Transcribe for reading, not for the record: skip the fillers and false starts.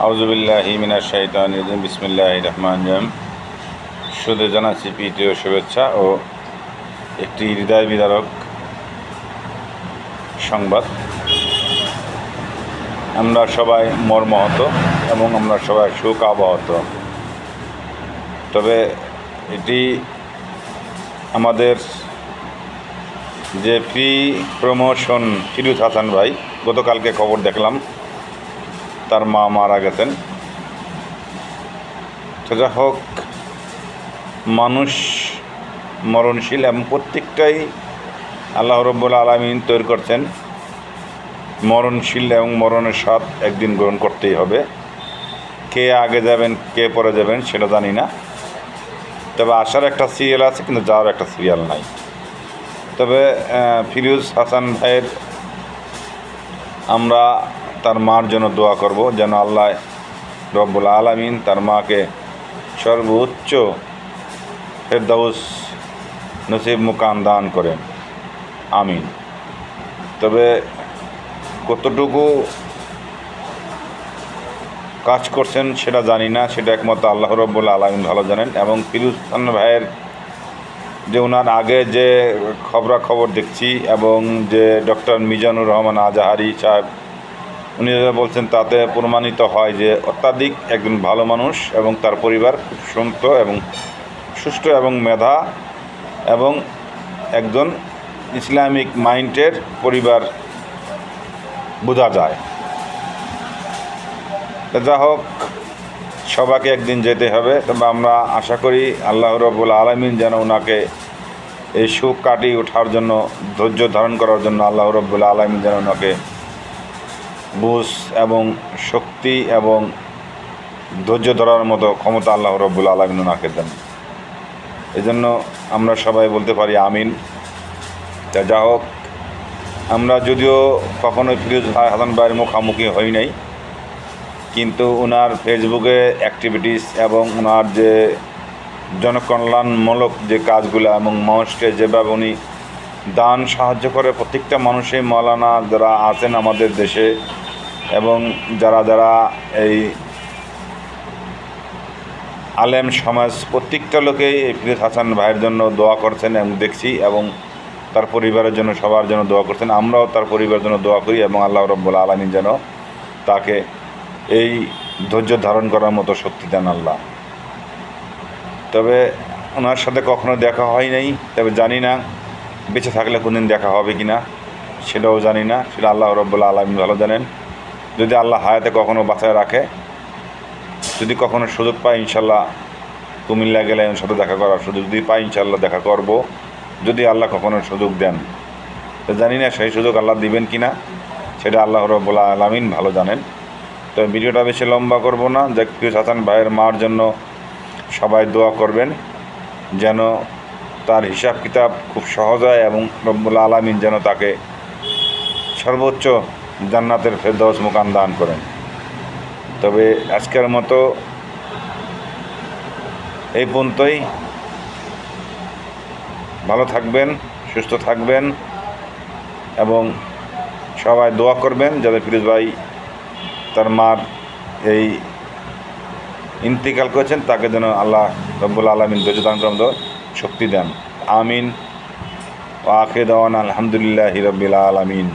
আউযুবিল্লাহি মিনাশ শাইতানির রাজিম বিসমিল্লাহির রহমানির রহিম। শুধু জানাচ্ছি প্রীতি ও শুভেচ্ছা ও একটি হৃদয় বিদারক সংবাদ। আমরা সবাই মর্মাহত এবং আমরা সবাই শোক আবহত। তবে এটি আমাদের যে ফ্রি প্রমোশন ফিরোজ হাসান ভাই, গতকালকে খবর দেখলাম তার মা মারা গেছেন। তো যা হোক, মানুষ মরণশীল এবং প্রত্যেকটাই আল্লাহ রাব্বুল আলামিন তৈরি করছেন মরণশীল এবং মরণের স্বাদ একদিন গ্রহণ করতেই হবে। কে আগে যাবেন কে পরে যাবেন সেটা জানি না, তবে আসার একটা সিরিয়াল আছে কিন্তু যাওয়ার একটা সিরিয়াল নাই। তবে ফিরোজ হাসান ভাইয়ের আমরা তার মার জন্য দোয়া করব, যেন আল্লাহ রব্বুল আলামিন তার মাকে সর্বোচ্চ ফেরদাউস নসিব মুকাম দান করেন, আমিন। তবে কতটুকু কাজ করছেন সেটা জানি না, সেটা একমাত্র আল্লাহ রব্বুল আলামিন ভালো জানেন। এবং ফিরোজ হাসান ভাইয়ের যে ওনার আগে যে খবরাখবর দেখছি এবং যে ডক্টর মিজানুর রহমান আজাহারি সাহেব উনি বলছেন, তাতে প্রমাণিত হয় যে অত্যাধিক একজন ভালো মানুষ এবং তার পরিবার খুব শান্ত এবং সুষ্ঠু এবং মেধা এবং একজন ইসলামিক মাইন্ডের পরিবার বোঝা যায়। যা হোক, সবাইকে একদিন যেতে হবে। তবে আমরা আশা করি আল্লাহ রাব্বুল আলামিন যেন ওনাকে এই সুখ কাটিয়ে ওঠার জন্য, ধৈর্য ধারণ করার জন্য আল্লাহ রাব্বুল আলামিন যেন ওনাকে বুঝ এবং শক্তি এবং ধৈর্য ধরার মতো ক্ষমতা আল্লাহ রাব্বুল আলামিন ওনাকে দেন। এই জন্য আমরা সবাই বলতে পারি আমিন। যা হোক, আমরা যদিও কখনোই ফিরোজ হাসান ভাইয়ের মুখামুখি হই নাই, কিন্তু ওনার ফেসবুকে অ্যাক্টিভিটিস এবং ওনার যে জনকল্যাণমূলক যে কাজগুলো এবং মানুষকে যেভাবে উনি দান সাহায্য করে, প্রত্যেকটা মানুষই মাওলানা যারা আছেন আমাদের দেশে এবং যারা যারা এই আলেম সমাজ, প্রত্যেকটা লোকেই এই ফিরোজ হাসান ভাইয়ের জন্য দোয়া করছেন এবং দেখছি, এবং তার পরিবারের জন্য সবার জন্য দোয়া করছেন। আমরাও তার পরিবারের জন্য দোয়া করি এবং আল্লাহ রাব্বুল আলামিন যেন তাকে এই ধৈর্য ধারণ করার মতো শক্তি দেন আল্লাহ। তবে ওনার সাথে কখনো দেখা হয় নাই, তবে জানি না বেঁচে থাকলে কোনদিন দেখা হবে কি না সেটাও জানি না, সেটা আল্লাহ রাব্বুল আলামিন ভালো জানেন। যদি আল্লাহ হায়াতে কখনো বাঁচায় রাখে, যদি কখনো সুযোগ পাই, ইনশাল্লাহ কুমিল্লা গেলে ওর সাথে দেখা করার সুযোগ যদি পাই, ইনশাল্লাহ দেখা করব, যদি আল্লাহ কখনো সুযোগ দেন। তো জানি না সেই সুযোগ আল্লাহ দিবেন কি না, সেটা আল্লাহ রাব্বুল আলামিন ভালো জানেন। তো ভিডিওটা বেশি লম্বা করব না। যে ফিরোজ হাসান ভাইয়ের মার জন্য সবাই দোয়া করবেন, যেন তার হিসাব কিতাব খুব সহজ হয় এবং রব্বুল আলামিন যেন তাকে সর্বোচ্চ জান্নাতের ফেরদাউস মুকাম দান করেন। তবে আজকের মতো এই পর্যন্তই। ভালো থাকবেন, সুস্থ থাকবেন এবং সবাই দোয়া করবেন যাতে ফিরোজ ভাই তার মার এই ইন্তিকাল করেছেন তাকে যেন আল্লাহ রাব্বুল আলামিন ধৈর্য দান করার শক্তি দেন, আমিন। ওয়া আখিরু দাওয়ানা আলহামদুলিল্লাহি রাব্বিল আলামিন।